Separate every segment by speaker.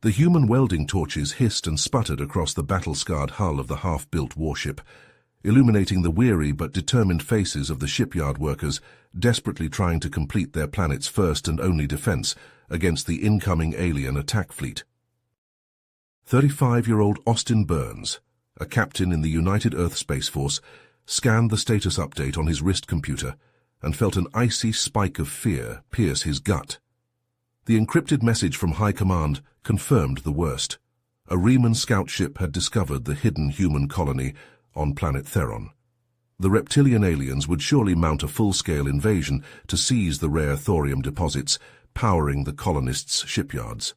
Speaker 1: The human welding torches hissed and sputtered across the battle-scarred hull of the half-built warship, illuminating the weary but determined faces of the shipyard workers desperately trying to complete their planet's first and only defense against the incoming alien attack fleet. 35-year-old Austin Burns, a captain in the United Earth Space Force, scanned the status update on his wrist computer and felt an icy spike of fear pierce his gut. The encrypted message from High Command confirmed the worst. A Riemann scout ship had discovered the hidden human colony on planet Theron. The reptilian aliens would surely mount a full-scale invasion to seize the rare thorium deposits powering the colonists' shipyards.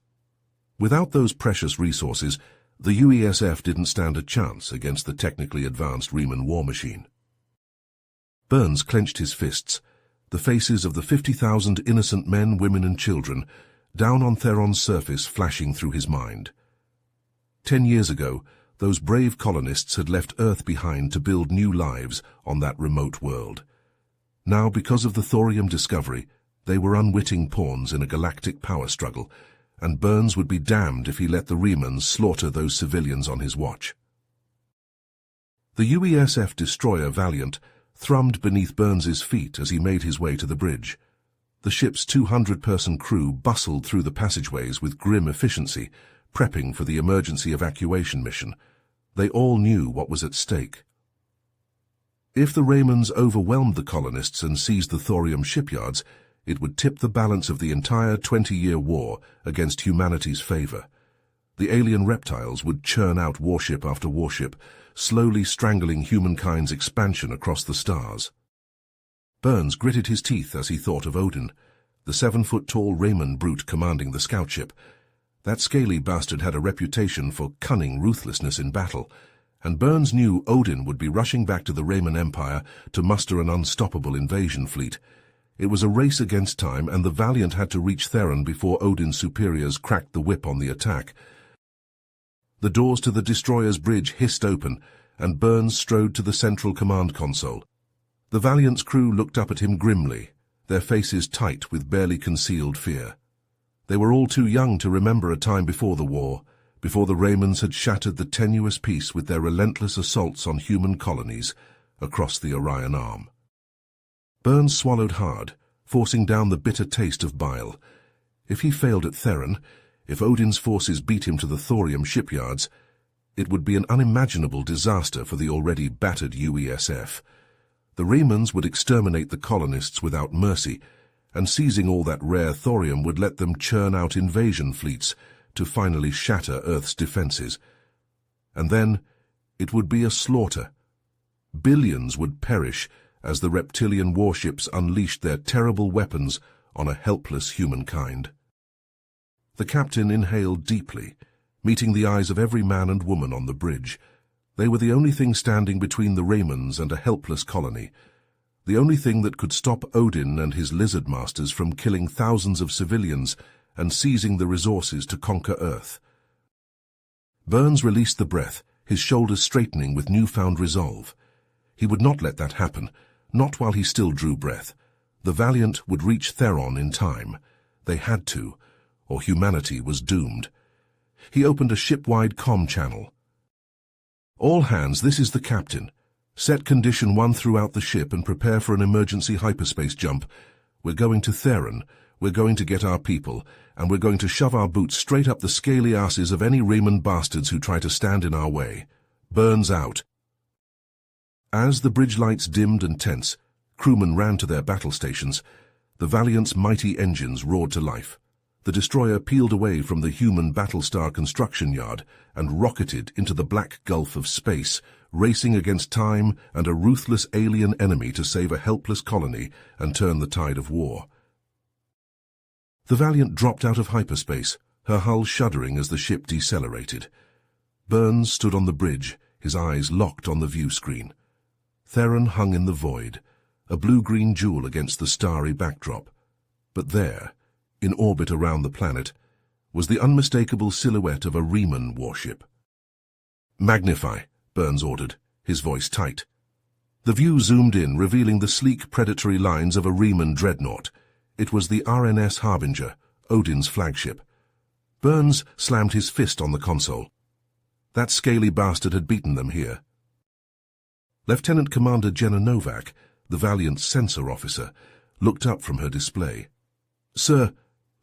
Speaker 1: Without those precious resources, the UESF didn't stand a chance against the technically advanced Riemann war machine. Burns clenched his fists, the faces of the 50,000 innocent men, women and children down on Theron's surface flashing through his mind. 10 years ago, those brave colonists had left Earth behind to build new lives on that remote world. Now, because of the thorium discovery, they were unwitting pawns in a galactic power struggle, and Burns would be damned if he let the Riemanns slaughter those civilians on his watch. The UESF destroyer Valiant thrummed beneath Burns's feet as he made his way to the bridge. The ship's 200-person crew bustled through the passageways with grim efficiency, prepping for the emergency evacuation mission. They all knew what was at stake. If the Riemanns overwhelmed the colonists and seized the thorium shipyards, it would tip the balance of the entire 20-year war against humanity's favor. The alien reptiles would churn out warship after warship, slowly strangling humankind's expansion across the stars. Burns gritted his teeth as he thought of Odin, the 7-foot-tall Riemann brute commanding the scout ship. That scaly bastard had a reputation for cunning ruthlessness in battle, and Burns knew Odin would be rushing back to the Riemann Empire to muster an unstoppable invasion fleet. It was a race against time, and the Valiant had to reach Theron before Odin's superiors cracked the whip on the attack. The doors to the destroyer's bridge hissed open, and Burns strode to the central command console. The Valiant's crew looked up at him grimly, their faces tight with barely concealed fear. They were all too young to remember a time before the war, before the Riemanns had shattered the tenuous peace with their relentless assaults on human colonies across the Orion Arm. Burns swallowed hard, forcing down the bitter taste of bile. If he failed at Theron, if Odin's forces beat him to the thorium shipyards, it would be an unimaginable disaster for the already battered UESF. The Riemanns would exterminate the colonists without mercy, and seizing all that rare thorium would let them churn out invasion fleets to finally shatter Earth's defenses. And then it would be a slaughter. Billions would perish as the reptilian warships unleashed their terrible weapons on a helpless humankind. The captain inhaled deeply, meeting the eyes of every man and woman on the bridge. They were the only thing standing between the Riemanns and a helpless colony, the only thing that could stop Odin and his lizard masters from killing thousands of civilians and seizing the resources to conquer Earth. Burns released the breath, his shoulders straightening with newfound resolve. He would not let that happen, not while he still drew breath. The Valiant would reach Theron in time. They had to, or humanity was doomed. He opened a ship-wide comm channel. "All hands, this is the captain. Set condition 1 throughout the ship and prepare for an emergency hyperspace jump. We're going to Theron, we're going to get our people, and we're going to shove our boots straight up the scaly asses of any Riemann bastards who try to stand in our way. Burns out." As the bridge lights dimmed and tense, crewmen ran to their battle stations. The Valiant's mighty engines roared to life. The destroyer peeled away from the human Battlestar construction yard and rocketed into the black gulf of space, racing against time and a ruthless alien enemy to save a helpless colony and turn the tide of war. The Valiant dropped out of hyperspace, her hull shuddering as the ship decelerated. Burns stood on the bridge, his eyes locked on the view screen. Theron hung in the void, a blue-green jewel against the starry backdrop. But there, in orbit around the planet, was the unmistakable silhouette of a Riemann warship. "Magnify," Burns ordered, his voice tight. The view zoomed in, revealing the sleek predatory lines of a Riemann dreadnought. It was the RNS Harbinger, Odin's flagship. Burns slammed his fist on the console. That scaly bastard had beaten them here. Lieutenant Commander Jenna Novak, the Valiant's sensor officer, looked up from her display. "Sir,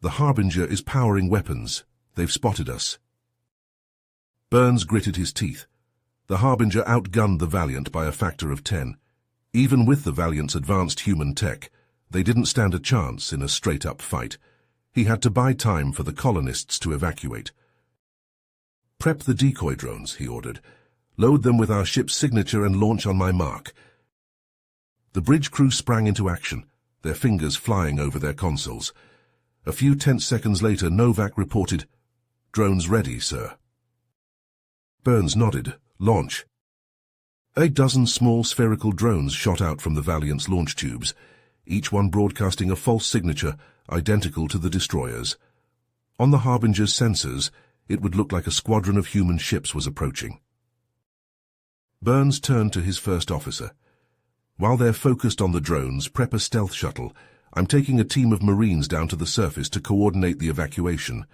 Speaker 1: the Harbinger is powering weapons. They've spotted us." Burns gritted his teeth. The Harbinger outgunned the Valiant by a factor of 10. Even with the Valiant's advanced human tech, they didn't stand a chance in a straight-up fight. He had to buy time for the colonists to evacuate. "Prep the decoy drones," he ordered. "Load them with our ship's signature and launch on my mark." The bridge crew sprang into action, their fingers flying over their consoles. A few tense seconds later, Novak reported, "Drones ready, sir." Burns nodded. "Launch." A dozen small spherical drones shot out from the Valiant's launch tubes, each one broadcasting a false signature identical to the destroyer's. On the Harbinger's sensors, it would look like a squadron of human ships was approaching. Burns turned to his first officer. "While they're focused on the drones, prep a stealth shuttle. I'm taking a team of Marines down to the surface to coordinate the evacuation."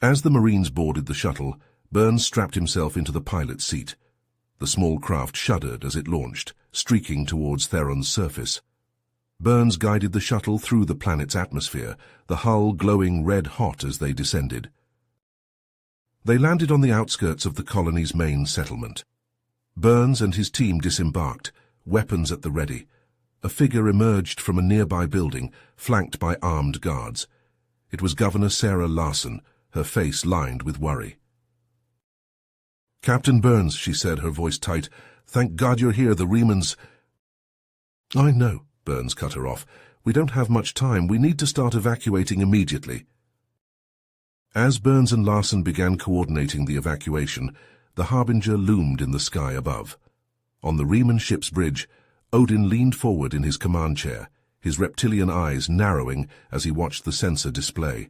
Speaker 1: As the Marines boarded the shuttle, Burns strapped himself into the pilot's seat. The small craft shuddered as it launched, streaking towards Theron's surface. Burns guided the shuttle through the planet's atmosphere, the hull glowing red-hot as they descended. They landed on the outskirts of the colony's main settlement. Burns and his team disembarked, weapons at the ready. A figure emerged from a nearby building, flanked by armed guards. It was Governor Sarah Larson, her face lined with worry. "Captain Burns," she said, her voice tight, "thank God you're here. The Remans—" "I know," Burns cut her off. "We don't have much time. We need to start evacuating immediately." As Burns and Larson began coordinating the evacuation, the Harbinger loomed in the sky above. On the Reman ship's bridge, Odin leaned forward in his command chair, his reptilian eyes narrowing as he watched the sensor display.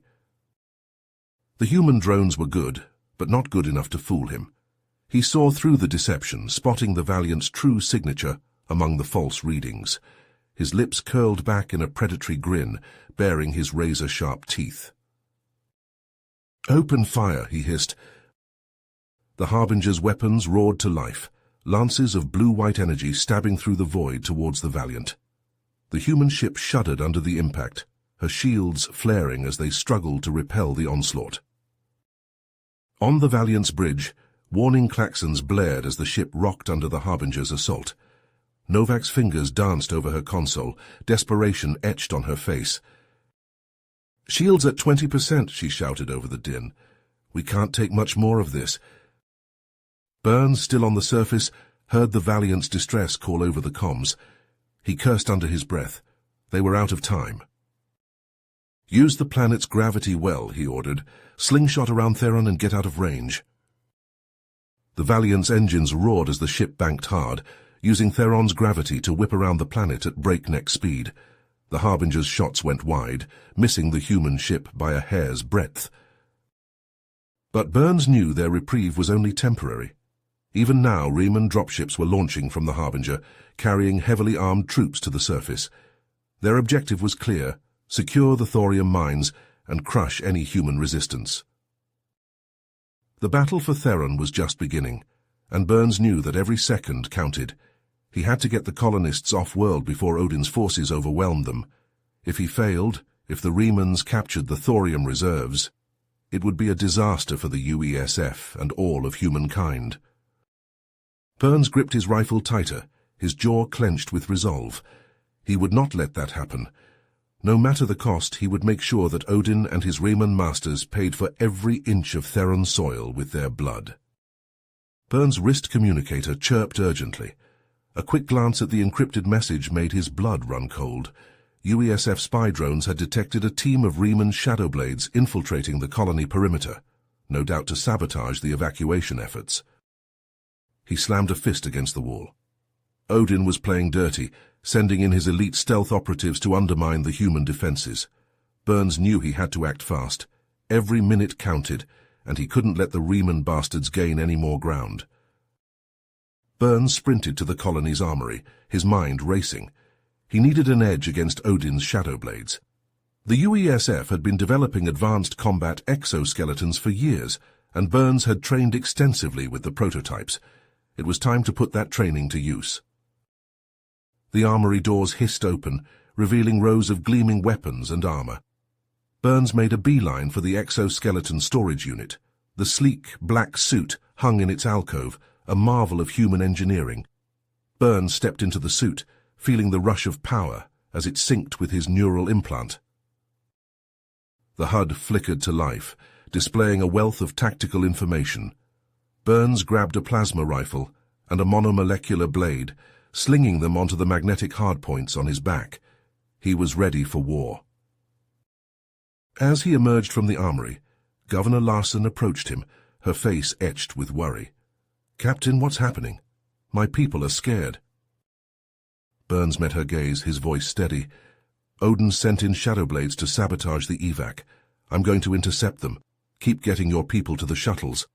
Speaker 1: The human drones were good, but not good enough to fool him. He saw through the deception, spotting the Valiant's true signature among the false readings. His lips curled back in a predatory grin, baring his razor-sharp teeth. "Open fire," he hissed. The Harbinger's weapons roared to life, lances of blue-white energy stabbing through the void towards the Valiant. The human ship shuddered under the impact, her shields flaring as they struggled to repel the onslaught. On the Valiant's bridge, warning klaxons blared as the ship rocked under the Harbinger's assault. Novak's fingers danced over her console, desperation etched on her face. "Shields at 20%, she shouted over the din. "We can't take much more of this." Burns, still on the surface, heard the Valiant's distress call over the comms. He cursed under his breath. They were out of time. "Use the planet's gravity well," he ordered. "Slingshot around Theron and get out of range." The Valiant's engines roared as the ship banked hard, using Theron's gravity to whip around the planet at breakneck speed. The Harbinger's shots went wide, missing the human ship by a hair's breadth. But Burns knew their reprieve was only temporary. Even now, Reman dropships were launching from the Harbinger, carrying heavily armed troops to the surface. Their objective was clear: secure the thorium mines and crush any human resistance. The battle for Theron was just beginning, and Burns knew that every second counted. He had to get the colonists off-world before Odin's forces overwhelmed them. If he failed, if the Remans captured the thorium reserves, it would be a disaster for the UESF and all of humankind. Burns gripped his rifle tighter, his jaw clenched with resolve. He would not let that happen. No matter the cost, he would make sure that Odin and his Reman masters paid for every inch of Theron soil with their blood. Burns' wrist communicator chirped urgently. A quick glance at the encrypted message made his blood run cold. UESF spy drones had detected a team of Reman Shadowblades infiltrating the colony perimeter, no doubt to sabotage the evacuation efforts. He slammed a fist against the wall. Odin was playing dirty, sending in his elite stealth operatives to undermine the human defenses. Burns knew he had to act fast. Every minute counted, and he couldn't let the Reman bastards gain any more ground. Burns sprinted to the colony's armory, his mind racing. He needed an edge against Odin's Shadowblades. The UESF had been developing advanced combat exoskeletons for years, and Burns had trained extensively with the prototypes. It was time to put that training to use. The armory doors hissed open, revealing rows of gleaming weapons and armor. Burns made a beeline for the exoskeleton storage unit. The sleek, black suit hung in its alcove, a marvel of human engineering. Burns stepped into the suit, feeling the rush of power as it synced with his neural implant. The HUD flickered to life, displaying a wealth of tactical information. Burns grabbed a plasma rifle and a monomolecular blade, slinging them onto the magnetic hardpoints on his back. He was ready for war. As he emerged from the armory, Governor Larson approached him, her face etched with worry. "Captain, what's happening? My people are scared." Burns met her gaze, his voice steady. "Odin sent in shadow blades to sabotage the evac. I'm going to intercept them. Keep getting your people to the shuttles."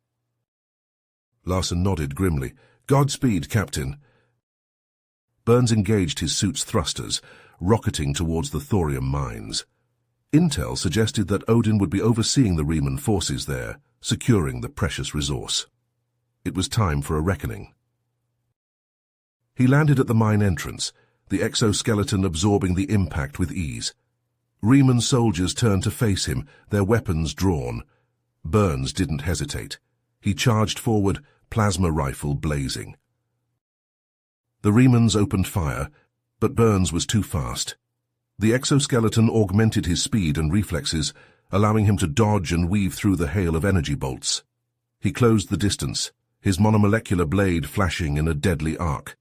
Speaker 1: Larson nodded grimly. "Godspeed, Captain." Burns engaged his suit's thrusters, rocketing towards the thorium mines. Intel suggested that Odin would be overseeing the Riemann forces there, securing the precious resource. It was time for a reckoning. He landed at the mine entrance, the exoskeleton absorbing the impact with ease. Riemann soldiers turned to face him, their weapons drawn. Burns didn't hesitate. He charged forward, plasma rifle blazing. The Riemanns opened fire, but Burns was too fast. The exoskeleton augmented his speed and reflexes, allowing him to dodge and weave through the hail of energy bolts. He closed the distance, his monomolecular blade flashing in a deadly arc.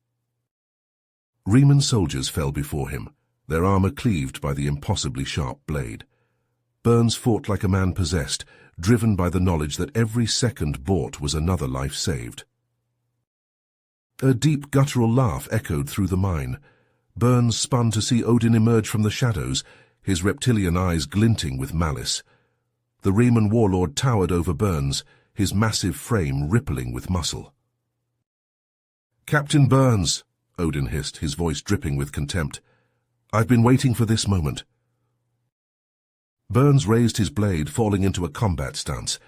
Speaker 1: Riemann soldiers fell before him, their armor cleaved by the impossibly sharp blade. Burns fought like a man possessed, driven by the knowledge that every second bought was another life saved. A deep guttural laugh echoed through the mine. Burns spun to see Odin emerge from the shadows, his reptilian eyes glinting with malice. The Riemann warlord towered over Burns, his massive frame rippling with muscle. "Captain Burns," Odin hissed, his voice dripping with contempt. "I've been waiting for this moment." Burns raised his blade, falling into a combat stance.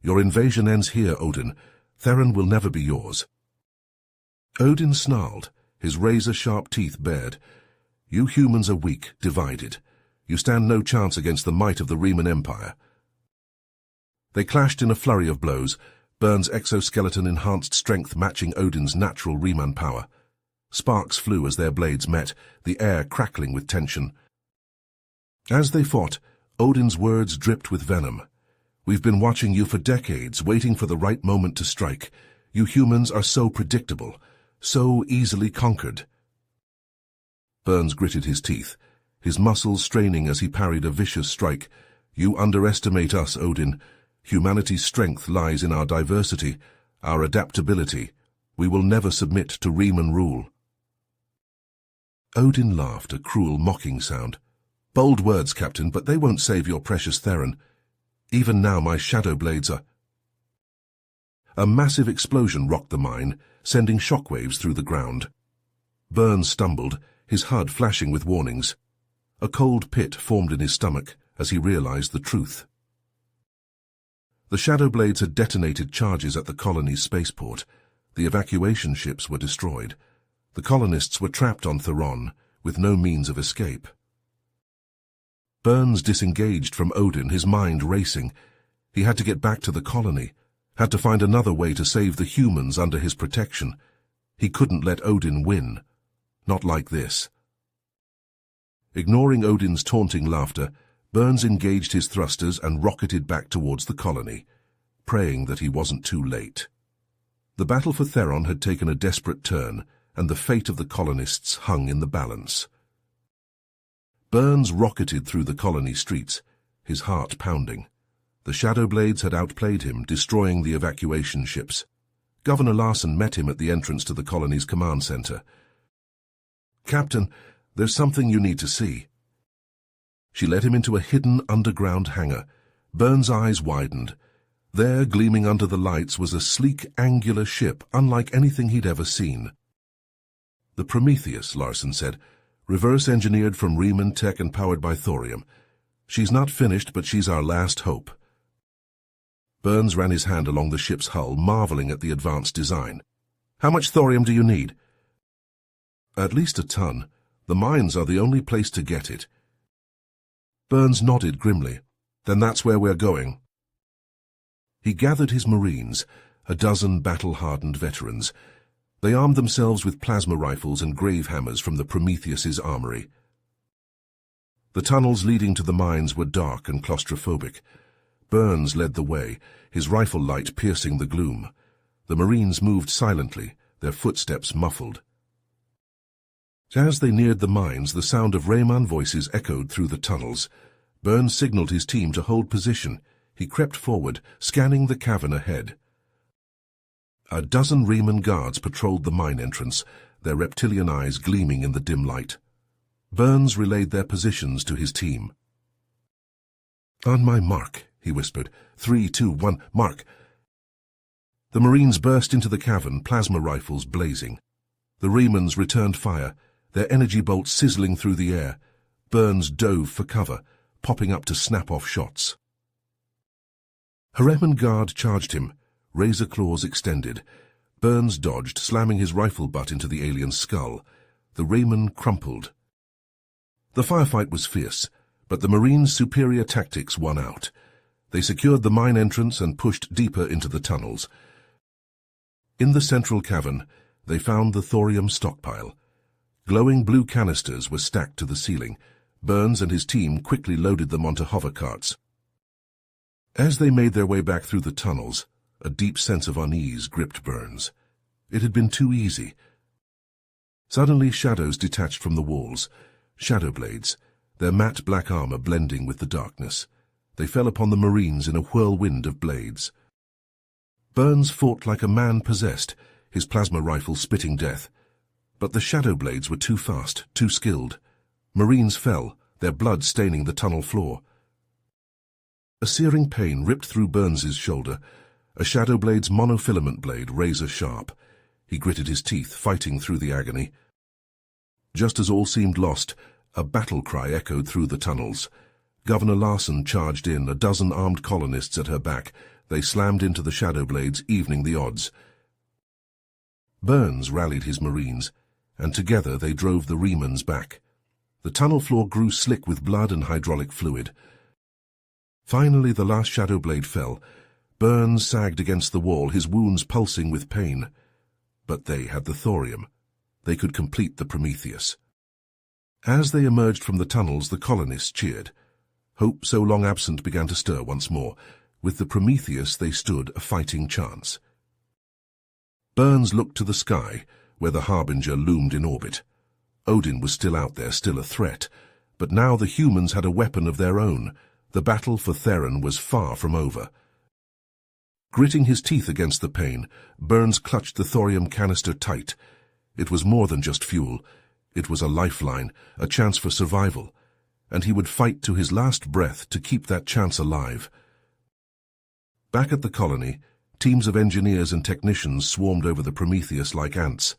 Speaker 1: "Your invasion ends here, Odin. Theron will never be yours." Odin snarled, his razor-sharp teeth bared. "You humans are weak, divided. You stand no chance against the might of the Riemann Empire." They clashed in a flurry of blows, Burns' exoskeleton-enhanced strength matching Odin's natural Riemann power. Sparks flew as their blades met, the air crackling with tension. As they fought, Odin's words dripped with venom. "We've been watching you for decades, waiting for the right moment to strike. You humans are so predictable, so easily conquered." Burns gritted his teeth, his muscles straining as he parried a vicious strike. "You underestimate us, Odin. Humanity's strength lies in our diversity, our adaptability. We will never submit to Riemann rule." Odin laughed, a cruel, mocking sound. "Bold words, Captain, but they won't save your precious Theron. Even now my shadow blades are—" A massive explosion rocked the mine, sending shockwaves through the ground. Burns stumbled, his HUD flashing with warnings. A cold pit formed in his stomach as he realized the truth. The shadow blades had detonated charges at the colony's spaceport. The evacuation ships were destroyed. The colonists were trapped on Theron, with no means of escape. Burns disengaged from Odin, his mind racing. He had to get back to the colony, had to find another way to save the humans under his protection. He couldn't let Odin win. Not like this. Ignoring Odin's taunting laughter, Burns engaged his thrusters and rocketed back towards the colony, praying that he wasn't too late. The battle for Theron had taken a desperate turn, and the fate of the colonists hung in the balance. Burns rocketed through the colony streets, his heart pounding. The shadow blades had outplayed him, destroying the evacuation ships. Governor Larson met him at the entrance to the colony's command center. "Captain, there's something you need to see." She led him into a hidden underground hangar. Burns' eyes widened. There, gleaming under the lights, was a sleek, angular ship unlike anything he'd ever seen. "The Prometheus," Larson said, "reverse-engineered from Riemann tech and powered by thorium. She's not finished, but she's our last hope. Burns ran his hand along the ship's hull, marveling at the advanced design. How much thorium do you need? At least a ton. The mines are the only place to get it. Burns nodded grimly. Then that's where we're going. He gathered his Marines, a dozen battle-hardened veterans. They armed themselves with plasma rifles and grave hammers from the Prometheus's armory. The tunnels leading to the mines were dark and claustrophobic. Burns led the way, his rifle light piercing the gloom. The Marines moved silently, their footsteps muffled. As they neared the mines, the sound of Rayman voices echoed through the tunnels. Burns signaled his team to hold position. He crept forward, scanning the cavern ahead. A dozen Rayman guards patrolled the mine entrance, their reptilian eyes gleaming in the dim light. Burns relayed their positions to his team. "On my mark," he whispered. 3, 2, 1, mark! The Marines burst into the cavern, plasma rifles blazing. The Raymans returned fire, their energy bolts sizzling through the air. Burns dove for cover, popping up to snap off shots. A Rayman guard charged him, razor claws extended. Burns dodged, slamming his rifle butt into the alien's skull. The Rayman crumpled. The firefight was fierce, but the Marines' superior tactics won out. They secured the mine entrance and pushed deeper into the tunnels. In the central cavern, they found the thorium stockpile. Glowing blue canisters were stacked to the ceiling. Burns and his team quickly loaded them onto hover carts. As they made their way back through the tunnels, a deep sense of unease gripped Burns. It had been too easy. Suddenly shadows detached from the walls, shadow blades, their matte black armor blending with the darkness. They fell upon the Marines in a whirlwind of blades. Burns fought like a man possessed, his plasma rifle spitting death. But the shadow blades were too fast, too skilled. Marines fell, their blood staining the tunnel floor. A searing pain ripped through Burns's shoulder, a shadow blade's monofilament blade razor sharp. He gritted his teeth, fighting through the agony. Just as all seemed lost, a battle cry echoed through the tunnels. Governor Larson charged in, a dozen armed colonists at her back. They slammed into the shadow blades, evening the odds. Burns rallied his Marines, and together they drove the Raymans back. The tunnel floor grew slick with blood and hydraulic fluid. Finally, the last shadow blade fell. Burns sagged against the wall, his wounds pulsing with pain. But they had the thorium. They could complete the Prometheus. As they emerged from the tunnels, the colonists cheered. Hope so long absent began to stir once more. With the Prometheus they stood a fighting chance. Burns looked to the sky, where the Harbinger loomed in orbit. Odin was still out there, still a threat. But now the humans had a weapon of their own. The battle for Theron was far from over. Gritting his teeth against the pain, Burns clutched the thorium canister tight. It was more than just fuel. It was a lifeline, a chance for survival. And he would fight to his last breath to keep that chance alive. Back at the colony, teams of engineers and technicians swarmed over the Prometheus like ants.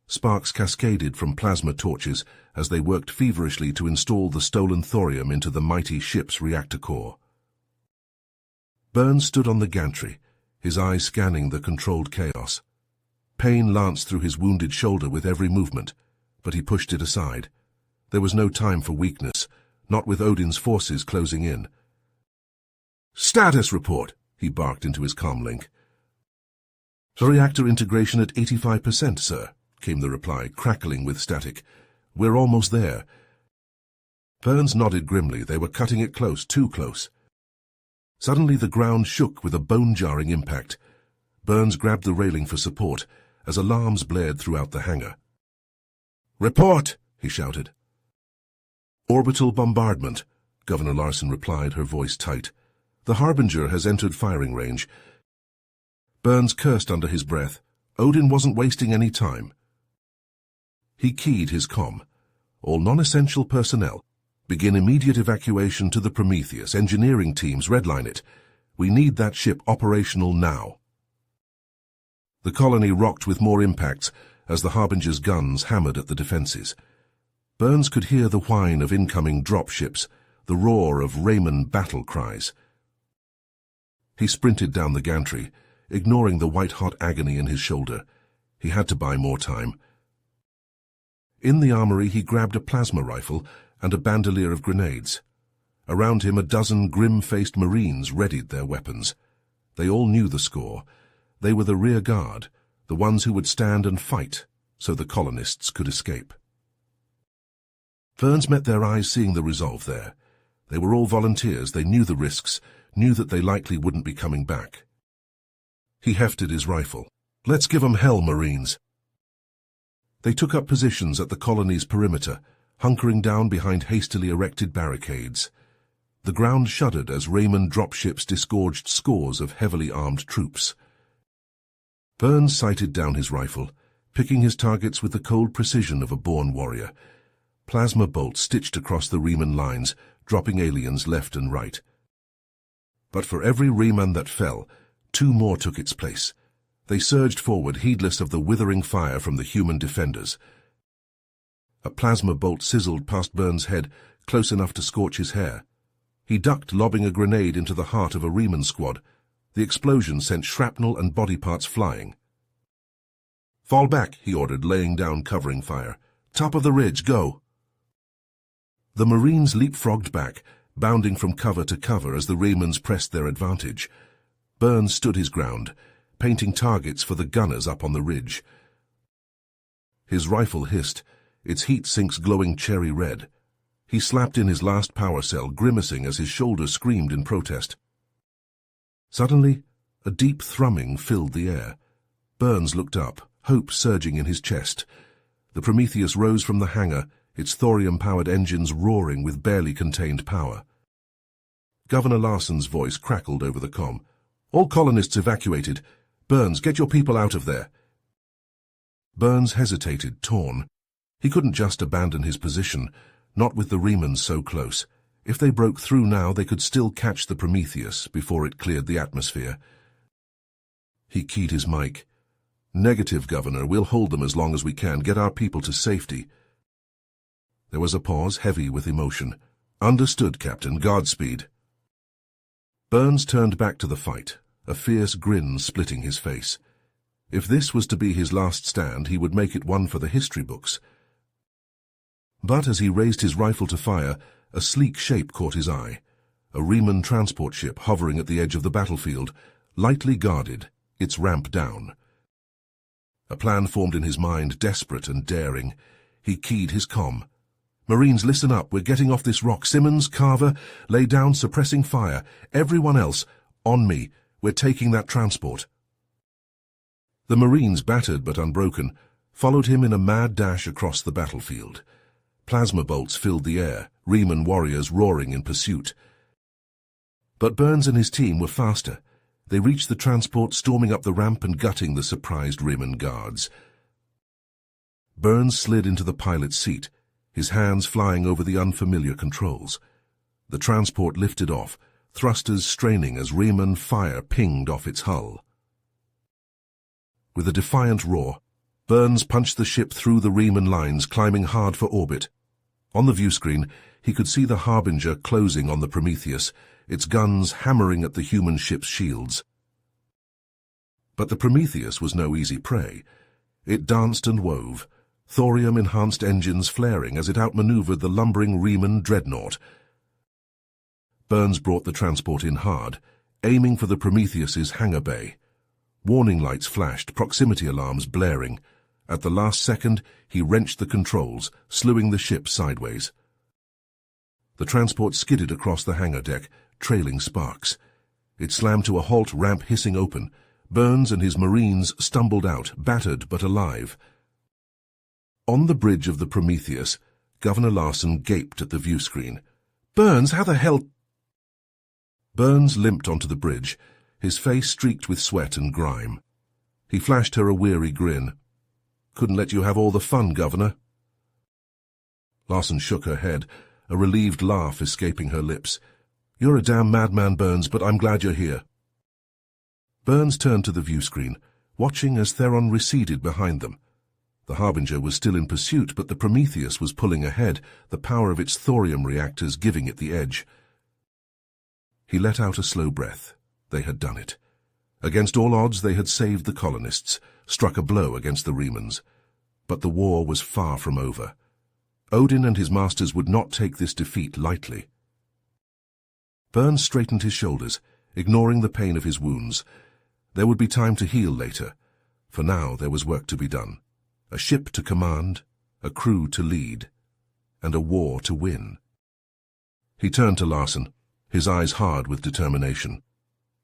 Speaker 1: Sparks cascaded from plasma torches as they worked feverishly to install the stolen thorium into the mighty ship's reactor core. Burns stood on the gantry, his eyes scanning the controlled chaos. Pain lanced through his wounded shoulder with every movement, but he pushed it aside. There was no time for weakness, not with Odin's forces closing in. "Status report," he barked into his comlink. "Reactor integration at 85%, sir," came the reply, crackling with static. "We're almost there." Burns nodded grimly. They were cutting it close, too close. Suddenly the ground shook with a bone-jarring impact. Burns grabbed the railing for support as alarms blared throughout the hangar. "Report!" he shouted. "Orbital bombardment," Governor Larson replied, her voice tight. "The Harbinger has entered firing range." Burns cursed under his breath. Odin wasn't wasting any time. He keyed his comm. "All non-essential personnel, begin immediate evacuation to the Prometheus. Engineering teams, redline it. We need that ship operational now." The colony rocked with more impacts as the Harbinger's guns hammered at the defenses. Burns could hear the whine of incoming dropships, the roar of Raymond battle cries. He sprinted down the gantry, ignoring the white-hot agony in his shoulder. He had to buy more time. In the armory, he grabbed a plasma rifle and a bandolier of grenades. Around him, a dozen grim-faced Marines readied their weapons. They all knew the score. They were the rear guard, the ones who would stand and fight so the colonists could escape. Burns met their eyes seeing the resolve there. They were all volunteers. They knew the risks, knew that they likely wouldn't be coming back. He hefted his rifle. "Let's give 'em hell, Marines." They took up positions at the colony's perimeter, hunkering down behind hastily erected barricades. The ground shuddered as Raymond dropships disgorged scores of heavily armed troops. Burns sighted down his rifle, picking his targets with the cold precision of a born warrior. Plasma bolts stitched across the Riemann lines, dropping aliens left and right. But for every Riemann that fell, 2 more took its place. They surged forward, heedless of the withering fire from the human defenders. A plasma bolt sizzled past Burns' head, close enough to scorch his hair. He ducked, lobbing a grenade into the heart of a Riemann squad. The explosion sent shrapnel and body parts flying. "Fall back," he ordered, laying down covering fire. "Top of the ridge, go." The Marines leapfrogged back, bounding from cover to cover as the Riemanns pressed their advantage. Burns stood his ground, painting targets for the gunners up on the ridge. His rifle hissed, its heat sinks glowing cherry red. He slapped in his last power cell, grimacing as his shoulder screamed in protest. Suddenly, a deep thrumming filled the air. Burns looked up, hope surging in his chest. The Prometheus rose from the hangar, its thorium-powered engines roaring with barely contained power. Governor Larson's voice crackled over the comm. "All colonists evacuated. Burns, get your people out of there." Burns hesitated, torn. He couldn't just abandon his position, not with the Riemanns so close. If they broke through now, they could still catch the Prometheus before it cleared the atmosphere. He keyed his mic. "Negative, Governor. We'll hold them as long as we can. Get our people to safety." There was a pause, heavy with emotion. "Understood, Captain. Godspeed." Burns turned back to the fight, a fierce grin splitting his face. If this was to be his last stand, he would make it one for the history books. But as he raised his rifle to fire, a sleek shape caught his eye. A Riemann transport ship hovering at the edge of the battlefield, lightly guarded, its ramp down. A plan formed in his mind, desperate and daring. He keyed his comm. "Marines, listen up. We're getting off this rock. Simmons, Carver, lay down, suppressing fire. Everyone else, on me. We're taking that transport." The Marines, battered but unbroken, followed him in a mad dash across the battlefield. Plasma bolts filled the air, Riemann warriors roaring in pursuit. But Burns and his team were faster. They reached the transport, storming up the ramp and gutting the surprised Riemann guards. Burns slid into the pilot's seat, his hands flying over the unfamiliar controls. The transport lifted off, thrusters straining as Riemann fire pinged off its hull. With a defiant roar, Burns punched the ship through the Riemann lines, climbing hard for orbit. On the viewscreen, he could see the Harbinger closing on the Prometheus, its guns hammering at the human ship's shields. But the Prometheus was no easy prey. It danced and wove, thorium-enhanced engines flaring as it outmaneuvered the lumbering Riemann dreadnought. Burns brought the transport in hard, aiming for the Prometheus's hangar bay. Warning lights flashed, proximity alarms blaring. At the last second, he wrenched the controls, slewing the ship sideways. The transport skidded across the hangar deck, trailing sparks. It slammed to a halt, ramp hissing open. Burns and his Marines stumbled out, battered but alive. On the bridge of the Prometheus, Governor Larson gaped at the viewscreen. "Burns, how the hell—" Burns limped onto the bridge, his face streaked with sweat and grime. He flashed her a weary grin. "Couldn't let you have all the fun, Governor." Larson shook her head, a relieved laugh escaping her lips. "You're a damn madman, Burns, but I'm glad you're here." Burns turned to the viewscreen, watching as Theron receded behind them. The Harbinger was still in pursuit, but the Prometheus was pulling ahead, the power of its thorium reactors giving it the edge. He let out a slow breath. They had done it. Against all odds, they had saved the colonists, struck a blow against the Remans. But the war was far from over. Odin and his masters would not take this defeat lightly. Burns straightened his shoulders, ignoring the pain of his wounds. There would be time to heal later. For now, there was work to be done. A ship to command, a crew to lead, and a war to win. He turned to Larsen, his eyes hard with determination.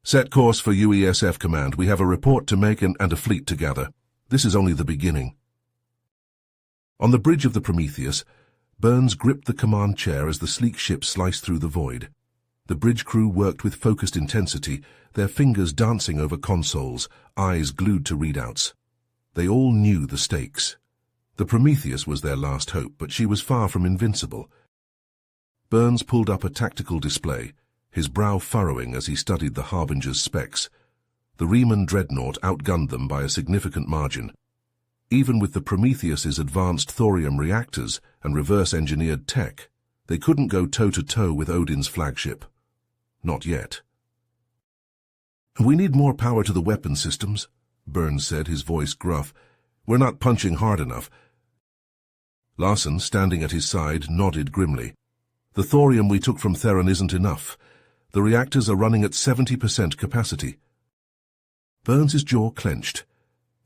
Speaker 1: "Set course for UESF Command. We have a report to make and a fleet to gather. This is only the beginning." On the bridge of the Prometheus, Burns gripped the command chair as the sleek ship sliced through the void. The bridge crew worked with focused intensity, their fingers dancing over consoles, eyes glued to readouts. They all knew the stakes. The Prometheus was their last hope, but she was far from invincible. Burns pulled up a tactical display, his brow furrowing as he studied the Harbinger's specs. The Reman dreadnought outgunned them by a significant margin. Even with the Prometheus's advanced thorium reactors and reverse-engineered tech, they couldn't go toe-to-toe with Odin's flagship. Not yet. "We need more power to the weapon systems," Burns said, his voice gruff. "We're not punching hard enough." Larsen, standing at his side, nodded grimly. "The thorium we took from Theron isn't enough. The reactors are running at 70% capacity." Burns's jaw clenched.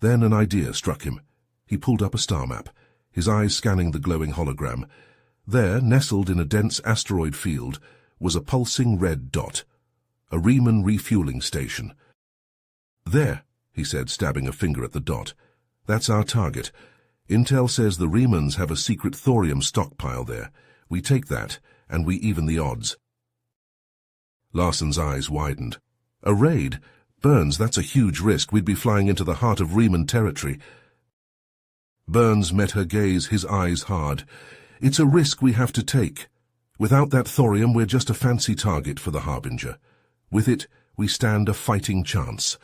Speaker 1: Then an idea struck him. He pulled up a star map, his eyes scanning the glowing hologram. There, nestled in a dense asteroid field, was a pulsing red dot. A Reman refueling station. "There," he said, stabbing a finger at the dot. "That's our target. Intel says the Remans have a secret thorium stockpile there. We take that, and we even the odds." Larsen's eyes widened. "A raid? Burns, that's a huge risk. We'd be flying into the heart of Reman territory." Burns met her gaze, his eyes hard. "It's a risk we have to take. Without that thorium, we're just a fancy target for the Harbinger. With it, we stand a fighting chance."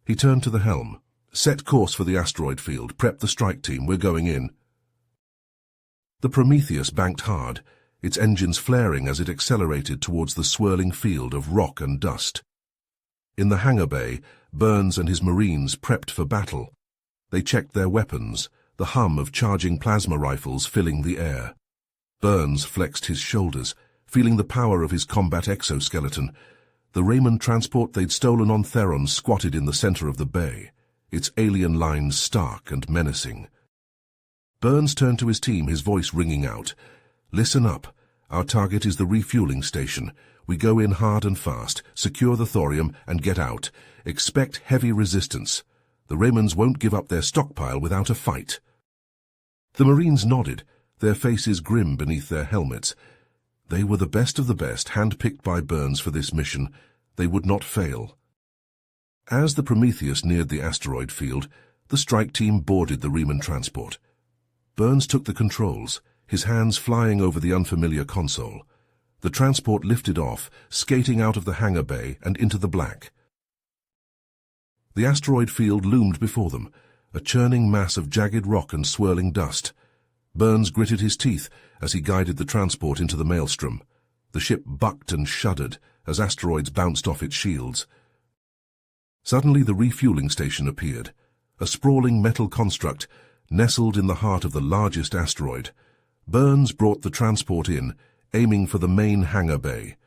Speaker 1: He turned to the helm. "Set course for the asteroid field. Prep the strike team. We're going in." The Prometheus banked hard, its engines flaring as it accelerated towards the swirling field of rock and dust. In the hangar bay, Burns and his Marines prepped for battle. They checked their weapons, the hum of charging plasma rifles filling the air. Burns flexed his shoulders, feeling the power of his combat exoskeleton. The Raymond transport they'd stolen on Theron squatted in the center of the bay, its alien lines stark and menacing. Burns turned to his team, his voice ringing out. "Listen up. Our target is the refueling station. We go in hard and fast, secure the thorium, and get out. Expect heavy resistance. The Raymans won't give up their stockpile without a fight." The Marines nodded, their faces grim beneath their helmets. They were the best of the best, handpicked by Burns for this mission. They would not fail. As the Prometheus neared the asteroid field, the strike team boarded the Reman transport. Burns took the controls, his hands flying over the unfamiliar console. The transport lifted off, skating out of the hangar bay and into the black. The asteroid field loomed before them, a churning mass of jagged rock and swirling dust. Burns gritted his teeth as he guided the transport into the maelstrom. The ship bucked and shuddered as asteroids bounced off its shields. Suddenly the refueling station appeared, a sprawling metal construct nestled in the heart of the largest asteroid. Burns brought the transport in, aiming for the main hangar bay.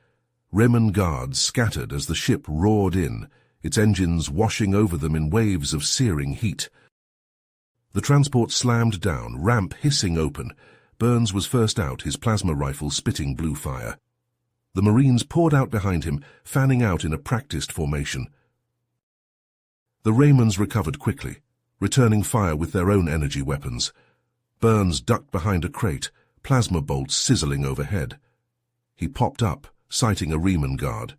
Speaker 1: Reman guards scattered as the ship roared in, its engines washing over them in waves of searing heat. The transport slammed down, ramp hissing open. Burns was first out, his plasma rifle spitting blue fire. The Marines poured out behind him, fanning out in a practiced formation. The Raymans recovered quickly, returning fire with their own energy weapons. Burns ducked behind a crate, plasma bolts sizzling overhead. He popped up, sighting a Reman guard.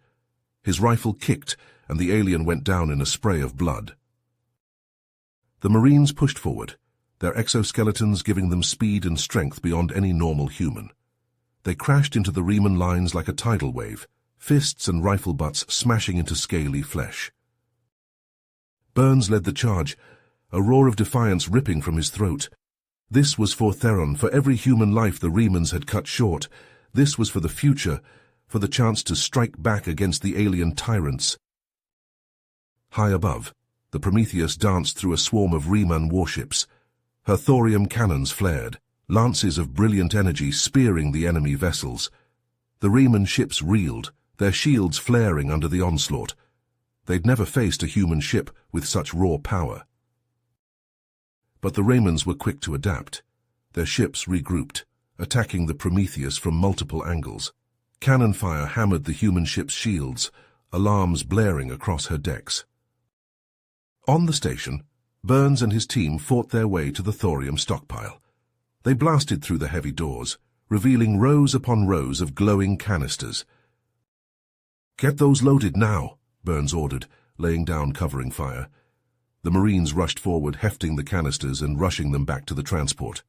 Speaker 1: His rifle kicked, and the alien went down in a spray of blood. The Marines pushed forward, their exoskeletons giving them speed and strength beyond any normal human. They crashed into the Reman lines like a tidal wave, fists and rifle butts smashing into scaly flesh. Burns led the charge, a roar of defiance ripping from his throat. This was for Theron, for every human life the Remans had cut short. This was for the future, for the chance to strike back against the alien tyrants. High above, the Prometheus danced through a swarm of Reman warships. Her thorium cannons flared, lances of brilliant energy spearing the enemy vessels. The Reman ships reeled, their shields flaring under the onslaught. They'd never faced a human ship with such raw power. But the Remans were quick to adapt. Their ships regrouped, attacking the Prometheus from multiple angles. Cannon fire hammered the human ship's shields, alarms blaring across her decks. On the station, Burns and his team fought their way to the thorium stockpile. They blasted through the heavy doors, revealing rows upon rows of glowing canisters. "Get those loaded now," Burns ordered, laying down covering fire. The Marines rushed forward, hefting the canisters and rushing them back to the transport.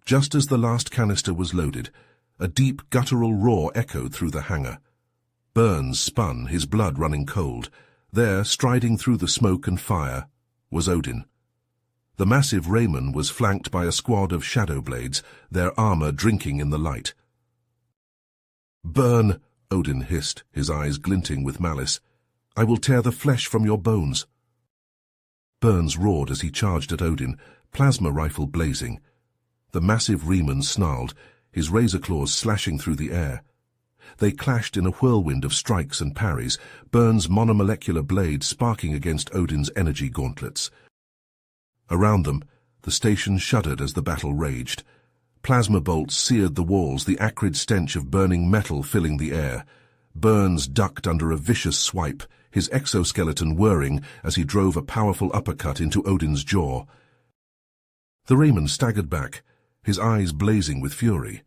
Speaker 1: Just as the last canister was loaded, a deep guttural roar echoed through the hangar. Burns spun, his blood running cold. There, striding through the smoke and fire, was Odin. The massive Reman was flanked by a squad of shadow blades, their armor drinking in the light. "Burn!" Odin hissed, his eyes glinting with malice. "I will tear the flesh from your bones." Burns roared as he charged at Odin, plasma rifle blazing. The massive Reman snarled, his razor claws slashing through the air. They clashed in a whirlwind of strikes and parries, Burns' monomolecular blade sparking against Odin's energy gauntlets. Around them, the station shuddered as the battle raged. Plasma bolts seared the walls, the acrid stench of burning metal filling the air. Burns ducked under a vicious swipe, his exoskeleton whirring as he drove a powerful uppercut into Odin's jaw. The Reman staggered back, his eyes blazing with fury.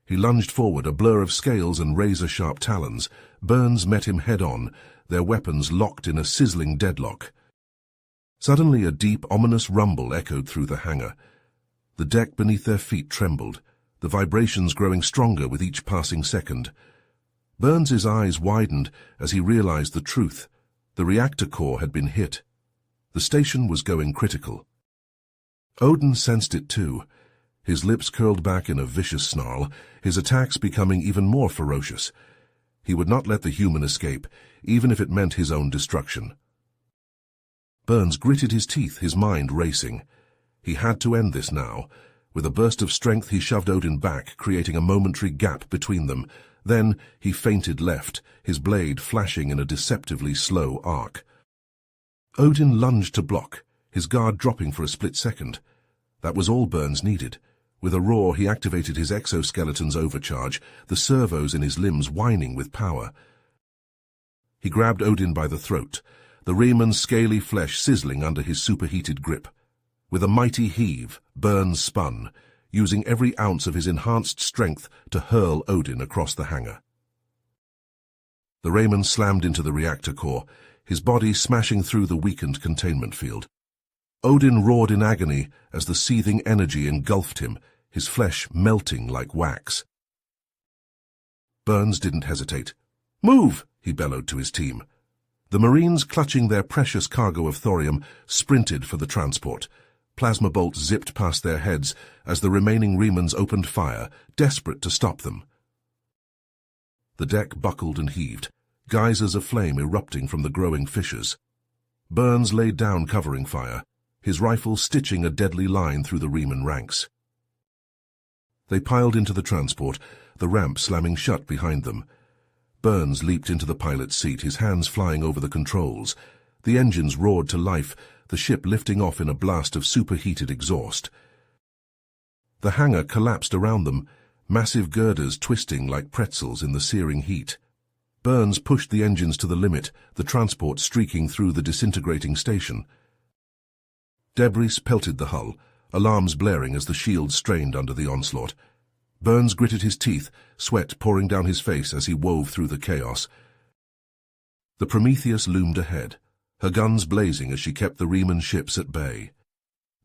Speaker 1: He lunged forward, a blur of scales and razor-sharp talons. Burns met him head-on, their weapons locked in a sizzling deadlock. Suddenly a deep, ominous rumble echoed through the hangar. The deck beneath their feet trembled, the vibrations growing stronger with each passing second. Burns's eyes widened as he realized the truth. The reactor core had been hit. The station was going critical. Odin sensed it too. His lips curled back in a vicious snarl, his attacks becoming even more ferocious. He would not let the human escape, even if it meant his own destruction. Burns gritted his teeth, his mind racing. He had to end this now. With a burst of strength he shoved Odin back, creating a momentary gap between them. Then he feinted left, his blade flashing in a deceptively slow arc. Odin lunged to block, his guard dropping for a split second. That was all Burns needed. With a roar he activated his exoskeleton's overcharge, the servos in his limbs whining with power. He grabbed Odin by the throat, the Reman's scaly flesh sizzling under his superheated grip. With a mighty heave, Burns spun, using every ounce of his enhanced strength to hurl Odin across the hangar. The Reman slammed into the reactor core, his body smashing through the weakened containment field. Odin roared in agony as the seething energy engulfed him, his flesh melting like wax. Burns didn't hesitate. "Move!" he bellowed to his team. The Marines, clutching their precious cargo of thorium, sprinted for the transport. Plasma bolts zipped past their heads as the remaining Remans opened fire, desperate to stop them. The deck buckled and heaved, geysers of flame erupting from the growing fissures. Burns laid down covering fire, his rifle stitching a deadly line through the Reman ranks. They piled into the transport, the ramp slamming shut behind them. Burns leaped into the pilot's seat, his hands flying over the controls. The engines roared to life, the ship lifting off in a blast of superheated exhaust. The hangar collapsed around them, massive girders twisting like pretzels in the searing heat. Burns pushed the engines to the limit, the transport streaking through the disintegrating station. Debris pelted the hull, alarms blaring as the shield strained under the onslaught. Burns gritted his teeth, sweat pouring down his face as he wove through the chaos. The Prometheus loomed ahead, her guns blazing as she kept the Reman ships at bay.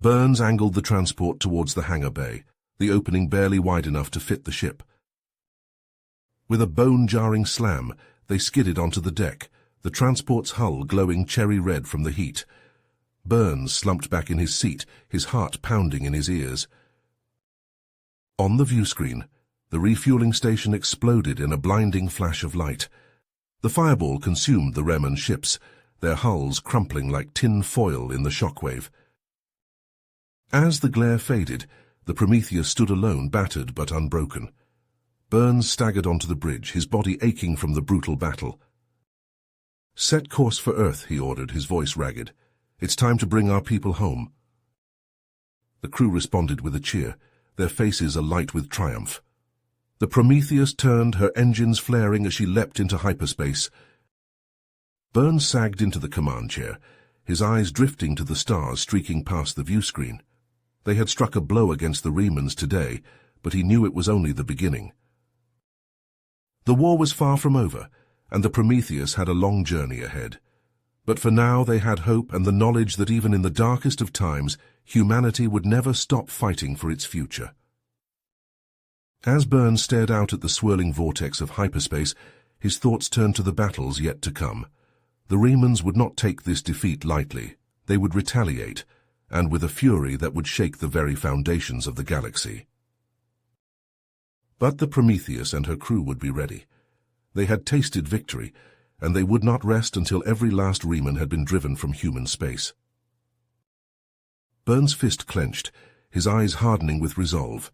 Speaker 1: Burns angled the transport towards the hangar bay, the opening barely wide enough to fit the ship. With a bone-jarring slam, they skidded onto the deck, the transport's hull glowing cherry red from the heat. Burns slumped back in his seat, his heart pounding in his ears. On the viewscreen, the refueling station exploded in a blinding flash of light. The fireball consumed the Reman ships, their hulls crumpling like tin foil in the shockwave. As the glare faded, the Prometheus stood alone, battered but unbroken. Burns staggered onto the bridge, his body aching from the brutal battle. "Set course for Earth," he ordered, his voice ragged. "It's time to bring our people home." The crew responded with a cheer, their faces alight with triumph. The Prometheus turned, her engines flaring as she leapt into hyperspace. Burns sagged into the command chair, his eyes drifting to the stars streaking past the viewscreen. They had struck a blow against the Remans today, but he knew it was only the beginning. The war was far from over, and the Prometheus had a long journey ahead. But for now they had hope and the knowledge that even in the darkest of times, humanity would never stop fighting for its future. As Burns stared out at the swirling vortex of hyperspace, his thoughts turned to the battles yet to come. The Remans would not take this defeat lightly. They would retaliate, and with a fury that would shake the very foundations of the galaxy. But the Prometheus and her crew would be ready. They had tasted victory, and they would not rest until every last Reman had been driven from human space. Burns' fist clenched, his eyes hardening with resolve.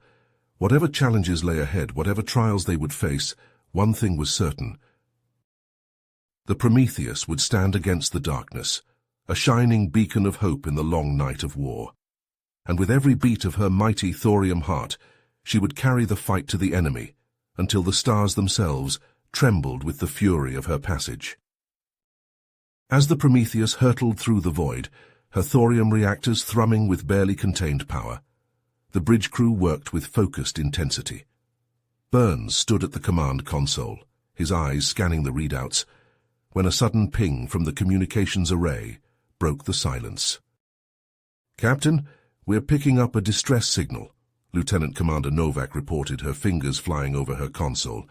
Speaker 1: Whatever challenges lay ahead, whatever trials they would face, one thing was certain. The Prometheus would stand against the darkness, a shining beacon of hope in the long night of war. And with every beat of her mighty thorium heart, she would carry the fight to the enemy, until the stars themselves trembled with the fury of her passage. As the Prometheus hurtled through the void, her thorium reactors thrumming with barely contained power, the bridge crew worked with focused intensity. Burns stood at the command console, his eyes scanning the readouts, when a sudden ping from the communications array broke the silence. "Captain, we're picking up a distress signal," Lieutenant Commander Novak reported, her fingers flying over her console.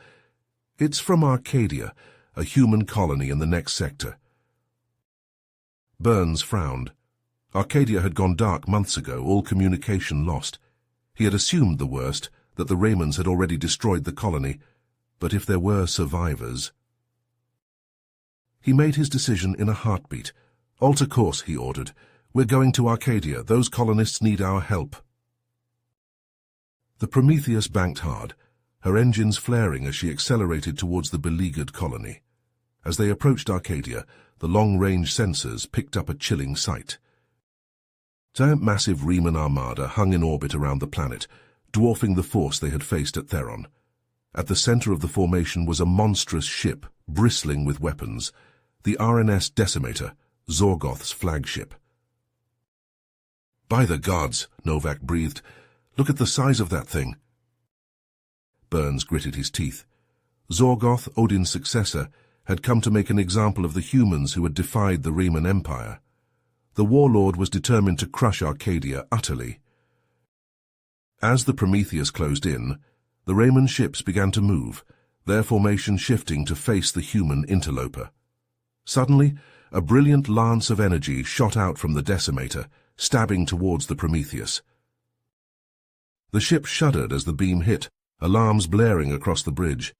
Speaker 1: "It's from Arcadia, a human colony in the next sector." Burns frowned. Arcadia had gone dark months ago, all communication lost. He had assumed the worst, that the Remans had already destroyed the colony, but if there were survivors... He made his decision in a heartbeat. "Alter course," he ordered. "We're going to Arcadia. Those colonists need our help." The Prometheus banked hard, her engines flaring as she accelerated towards the beleaguered colony. As they approached Arcadia, the long-range sensors picked up a chilling sight. Giant massive Reman armada hung in orbit around the planet, dwarfing the force they had faced at Theron. At the center of the formation was a monstrous ship, bristling with weapons, the RNS Decimator, Zorgoth's flagship. "By the gods," Novak breathed. "Look at the size of that thing." Burns gritted his teeth. Zorgoth, Odin's successor, had come to make an example of the humans who had defied the Reman Empire. The warlord was determined to crush Arcadia utterly. As the Prometheus closed in, the Reman ships began to move, their formation shifting to face the human interloper. Suddenly, a brilliant lance of energy shot out from the Decimator, stabbing towards the Prometheus. The ship shuddered as the beam hit, alarms blaring across the bridge.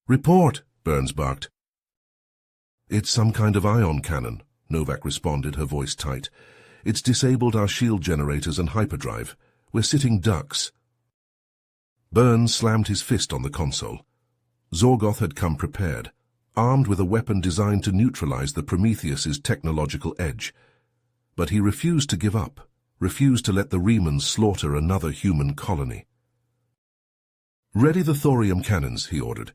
Speaker 1: "Report!" Burns barked. "It's some kind of ion cannon," Novak responded, her voice tight. "It's disabled our shield generators and hyperdrive. We're sitting ducks." Burns slammed his fist on the console. Zorgoth had come prepared, armed with a weapon designed to neutralize the Prometheus's technological edge. But he refused to give up, refused to let the Remans slaughter another human colony. "Ready the thorium cannons," he ordered.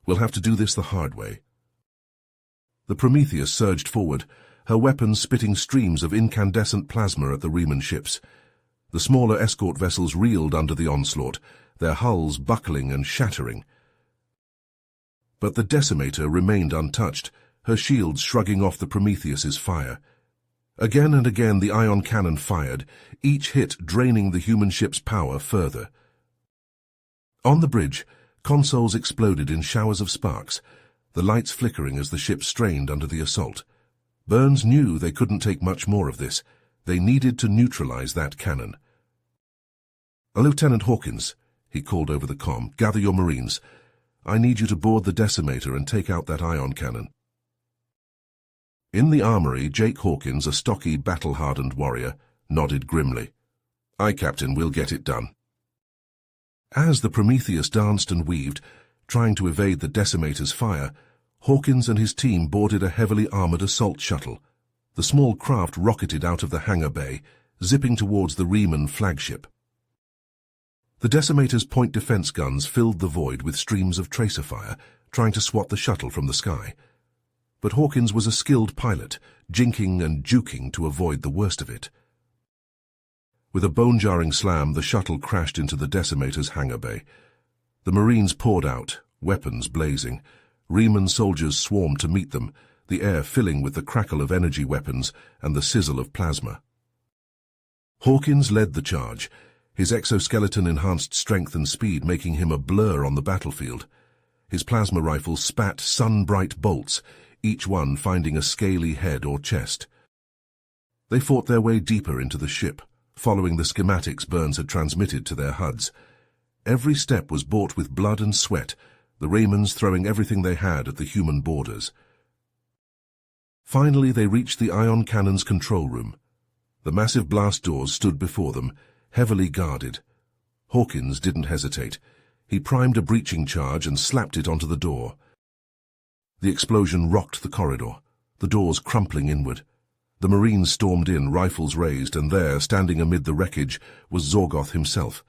Speaker 1: "We'll have to do this the hard way." The Prometheus surged forward, her weapons spitting streams of incandescent plasma at the Reman ships. The smaller escort vessels reeled under the onslaught, their hulls buckling and shattering. But the Decimator remained untouched, her shields shrugging off the Prometheus's fire. Again and again the ion cannon fired, each hit draining the human ship's power further. On the bridge, consoles exploded in showers of sparks, the lights flickering as the ship strained under the assault. Burns knew they couldn't take much more of this. They needed to neutralize that cannon. "Lieutenant Hawkins," he called over the comm, "gather your Marines. I need you to board the Decimator and take out that ion cannon." In the armory, Jake Hawkins, a stocky, battle-hardened warrior, nodded grimly. "Aye, Captain, we'll get it done." As the Prometheus danced and weaved, trying to evade the Decimator's fire, Hawkins and his team boarded a heavily armored assault shuttle. The small craft rocketed out of the hangar bay, zipping towards the Riemann flagship. The Decimator's point defense guns filled the void with streams of tracer fire, trying to swat the shuttle from the sky. But Hawkins was a skilled pilot, jinking and juking to avoid the worst of it. With a bone-jarring slam, the shuttle crashed into the Decimator's hangar bay. The Marines poured out, weapons blazing. Riemann soldiers swarmed to meet them, the air filling with the crackle of energy weapons and the sizzle of plasma. Hawkins led the charge, his exoskeleton-enhanced strength and speed making him a blur on the battlefield. His plasma rifles spat sun-bright bolts, each one finding a scaly head or chest. They fought their way deeper into the ship, following the schematics Burns had transmitted to their HUDs. Every step was bought with blood and sweat, the Riemanns throwing everything they had at the human boarders. Finally, they reached the ion cannon's control room. The massive blast doors stood before them, heavily guarded. Hawkins didn't hesitate. He primed a breaching charge and slapped it onto the door. The explosion rocked the corridor, the doors crumpling inward. The Marines stormed in, rifles raised, and there, standing amid the wreckage, was Zorgoth himself.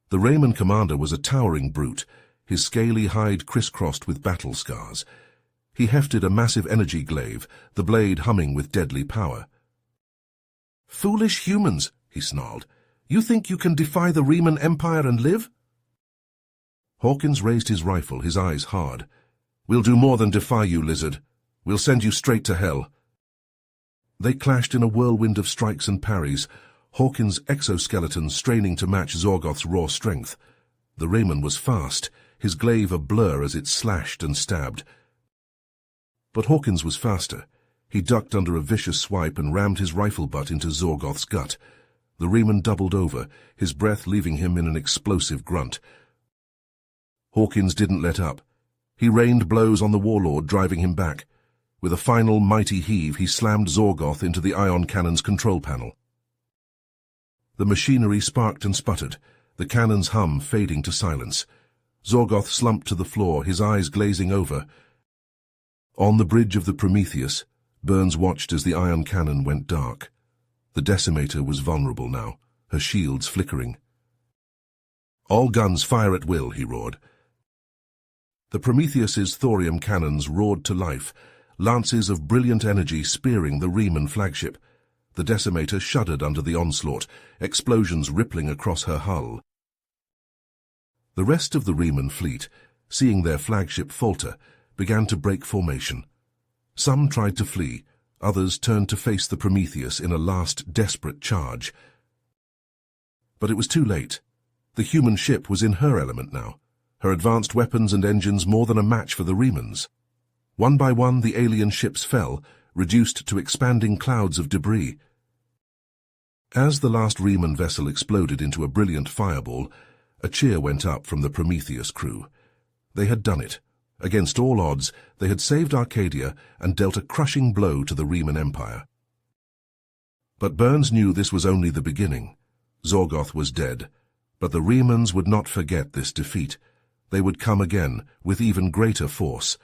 Speaker 1: The Riemann commander was a towering brute, his scaly hide crisscrossed with battle scars. He hefted a massive energy glaive, the blade humming with deadly power. "Foolish humans," he snarled. "You think you can defy the Riemann Empire and live?" Hawkins raised his rifle, his eyes hard. "We'll do more than defy you, lizard. We'll send you straight to hell." They clashed in a whirlwind of strikes and parries, Hawkins' exoskeleton straining to match Zorgoth's raw strength. The Riemann was fast, his glaive a blur as it slashed and stabbed. But Hawkins was faster. He ducked under a vicious swipe and rammed his rifle butt into Zorgoth's gut. The Riemann doubled over, his breath leaving him in an explosive grunt. Hawkins didn't let up. He rained blows on the warlord, driving him back. With a final mighty heave, he slammed Zorgoth into the ion cannon's control panel. The machinery sparked and sputtered, the cannon's hum fading to silence. Zorgoth slumped to the floor, his eyes glazing over. On the bridge of the Prometheus, Burns watched as the ion cannon went dark. The Decimator was vulnerable now, her shields flickering. "All guns fire at will," he roared. The Prometheus's thorium cannons roared to life, lances of brilliant energy spearing the Riemann flagship. The Decimator shuddered under the onslaught, explosions rippling across her hull. The rest of the Riemann fleet, seeing their flagship falter, began to break formation. Some tried to flee, others turned to face the Prometheus in a last desperate charge. But it was too late. The human ship was in her element now, her advanced weapons and engines more than a match for the Riemanns. One by one the alien ships fell, reduced to expanding clouds of debris. As the last Riemann vessel exploded into a brilliant fireball, a cheer went up from the Prometheus crew. They had done it. Against all odds, they had saved Arcadia and dealt a crushing blow to the Riemann Empire. But Burns knew this was only the beginning. Zorgoth was dead, but the Riemanns would not forget this defeat. They would come again, with even greater force.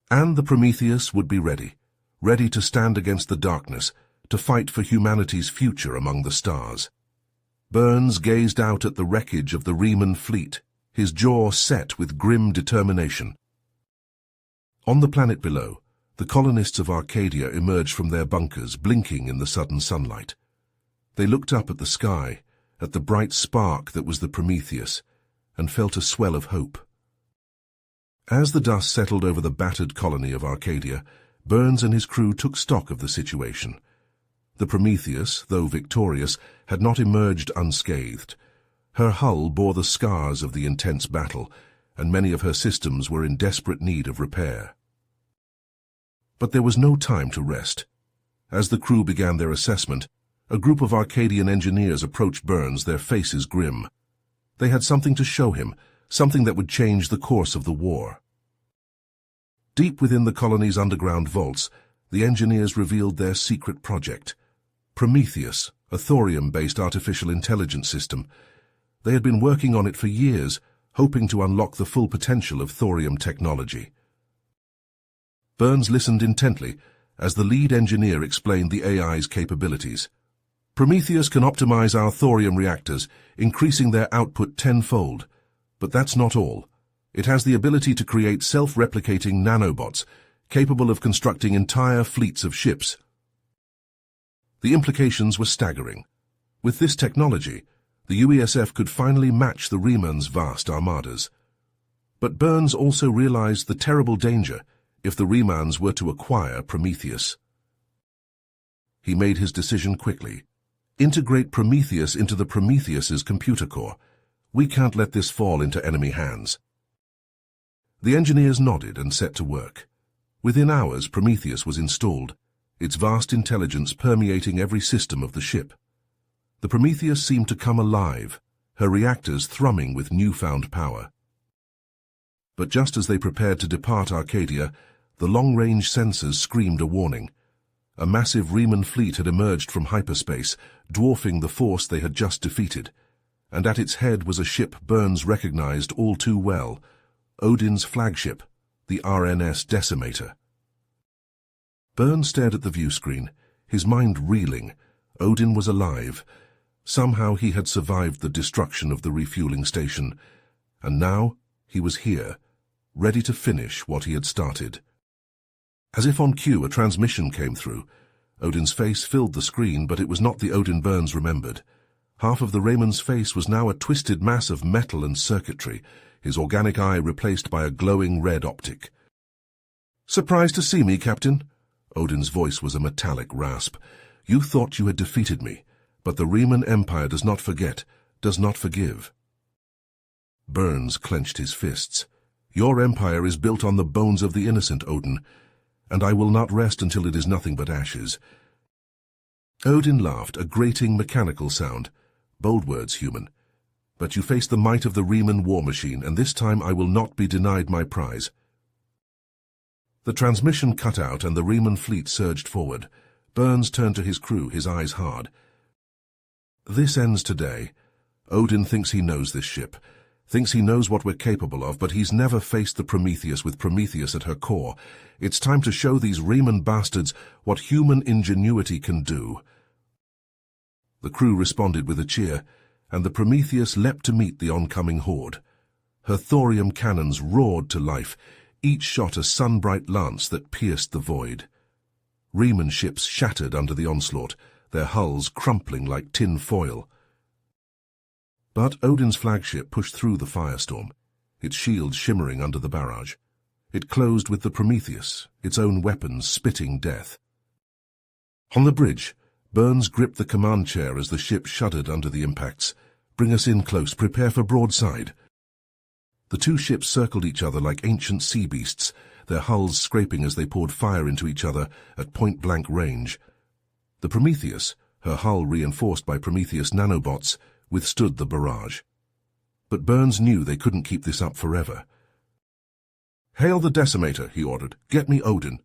Speaker 1: And the Prometheus would be ready to stand against the darkness, to fight for humanity's future among the stars. Burns gazed out at the wreckage of the Riemann fleet, his jaw set with grim determination. On the planet below, the colonists of Arcadia emerged from their bunkers, blinking in the sudden sunlight. They looked up at the sky, at the bright spark that was the Prometheus, and felt a swell of hope. As the dust settled over the battered colony of Arcadia, Burns and his crew took stock of the situation. The Prometheus, though victorious, had not emerged unscathed. Her hull bore the scars of the intense battle, and many of her systems were in desperate need of repair. But there was no time to rest. As the crew began their assessment, a group of Arcadian engineers approached Burns, their faces grim. They had something to show him, something that would change the course of the war. Deep within the colony's underground vaults, the engineers revealed their secret project. Prometheus, a thorium-based artificial intelligence system. They had been working on it for years, hoping to unlock the full potential of thorium technology. Burns listened intently as the lead engineer explained the AI's capabilities. Prometheus can optimize our thorium reactors, increasing their output tenfold. But that's not all. It has the ability to create self-replicating nanobots, capable of constructing entire fleets of ships. The implications were staggering. With this technology, the UESF could finally match the Riemanns' vast armadas. But Burns also realized the terrible danger if the Riemanns were to acquire Prometheus. He made his decision quickly. Integrate Prometheus into the Prometheus's computer core. We can't let this fall into enemy hands. The engineers nodded and set to work. Within hours, Prometheus was installed, its vast intelligence permeating every system of the ship. The Prometheus seemed to come alive, her reactors thrumming with newfound power. But just as they prepared to depart Arcadia, the long-range sensors screamed a warning. A massive Riemann fleet had emerged from hyperspace, dwarfing the force they had just defeated, and at its head was a ship Burns recognized all too well, Odin's flagship, the RNS Decimator. Burns stared at the view screen, his mind reeling. Odin was alive. Somehow he had survived the destruction of the refueling station, and now he was here, ready to finish what he had started. As if on cue, a transmission came through. Odin's face filled the screen, but it was not the Odin Burns remembered. Half of the Raymond's face was now a twisted mass of metal and circuitry, his organic eye replaced by a glowing red optic. "Surprised to see me, Captain?" Odin's voice was a metallic rasp. "You thought you had defeated me, but the Riemann Empire does not forget, does not forgive." Burns clenched his fists. "Your empire is built on the bones of the innocent, Odin, and I will not rest until it is nothing but ashes." Odin laughed, a grating mechanical sound. "Bold words, human. But you face the might of the Riemann war machine, and this time I will not be denied my prize." The transmission cut out and the Riemann fleet surged forward. Burns turned to his crew, his eyes hard. "This ends today. Odin thinks he knows this ship, thinks he knows what we're capable of, but he's never faced the Prometheus with Prometheus at her core. It's time to show these Riemann bastards what human ingenuity can do." The crew responded with a cheer, and the Prometheus leapt to meet the oncoming horde. Her thorium cannons roared to life, each shot a sun-bright lance that pierced the void. Riemann ships shattered under the onslaught, their hulls crumpling like tin foil. But Odin's flagship pushed through the firestorm, its shields shimmering under the barrage. It closed with the Prometheus, its own weapons spitting death. On the bridge, Burns gripped the command chair as the ship shuddered under the impacts. "Bring us in close, prepare for broadside." The two ships circled each other like ancient sea beasts, their hulls scraping as they poured fire into each other at point-blank range. The Prometheus, her hull reinforced by Prometheus nanobots, withstood the barrage. But Burns knew they couldn't keep this up forever. "Hail the Decimator," he ordered. "Get me Odin."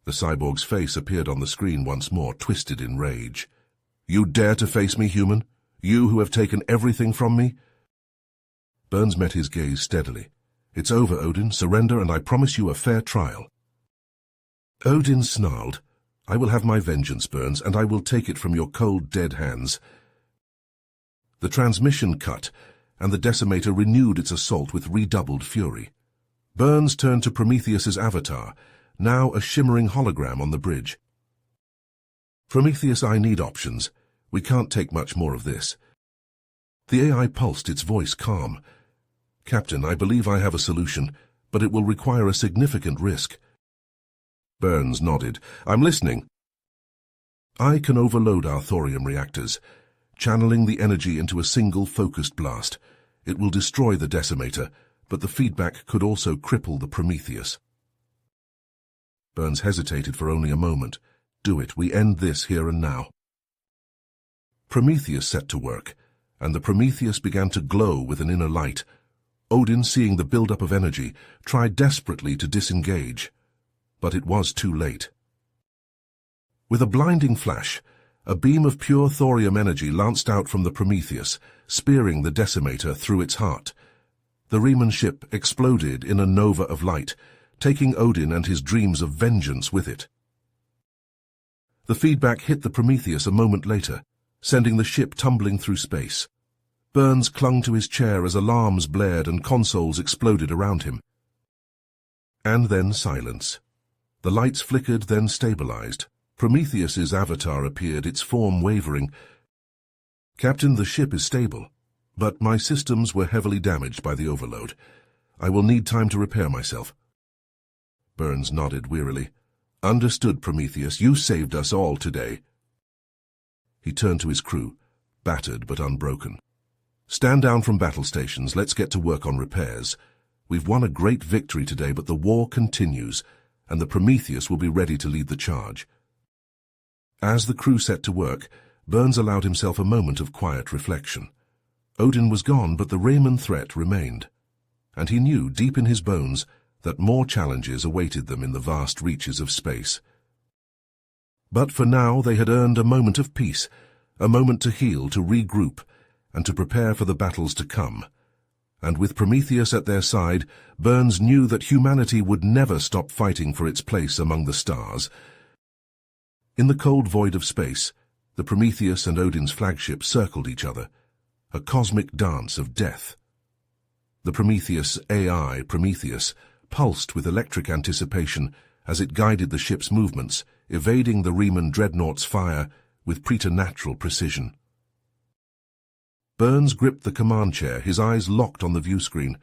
Speaker 1: The cyborg's face appeared on the screen once more, twisted in rage. "You dare to face me, human? You who have taken everything from me?" Burns met his gaze steadily. "It's over, Odin. Surrender, and I promise you a fair trial." Odin snarled. "I will have my vengeance, Burns, and I will take it from your cold, dead hands." The transmission cut, and the Decimator renewed its assault with redoubled fury. Burns turned to Prometheus's avatar, now a shimmering hologram on the bridge. "Prometheus, I need options. We can't take much more of this." The AI pulsed, its voice calm. "Captain, I believe I have a solution, but it will require a significant risk." Burns nodded. "I'm listening." "I can overload our thorium reactors, channeling the energy into a single focused blast. It will destroy the Decimator, but the feedback could also cripple the Prometheus." Burns hesitated for only a moment. Do it. We end this here and now. Prometheus set to work, and the Prometheus began to glow with an inner light. Odin, seeing the build-up of energy, tried desperately to disengage, but it was too late. With a blinding flash, a beam of pure thorium energy lanced out from the Prometheus, spearing the decimator through its heart. The Riemann ship exploded in a nova of light, taking Odin and his dreams of vengeance with it. The feedback hit the Prometheus a moment later, sending the ship tumbling through space. Burns clung to his chair as alarms blared and consoles exploded around him. And then silence. The lights flickered, then stabilized. Prometheus's avatar appeared, its form wavering. "Captain, the ship is stable, but my systems were heavily damaged by the overload. I will need time to repair myself." Burns nodded wearily. "Understood, Prometheus. You saved us all today." He turned to his crew, battered but unbroken. "Stand down from battle stations. Let's get to work on repairs. We've won a great victory today, but the war continues, and the Prometheus will be ready to lead the charge." As the crew set to work, Burns allowed himself a moment of quiet reflection. Odin was gone, but the Riemann threat remained, and he knew deep in his bones that more challenges awaited them in the vast reaches of space. But for now they had earned a moment of peace, a moment to heal, to regroup, and to prepare for the battles to come. And with Prometheus at their side, Burns knew that humanity would never stop fighting for its place among the stars. In the cold void of space, the Prometheus and Odin's flagship circled each other, a cosmic dance of death. The Prometheus AI, Prometheus, pulsed with electric anticipation as it guided the ship's movements, evading the Riemann dreadnought's fire with preternatural precision. Burns gripped the command chair, his eyes locked on the view screen.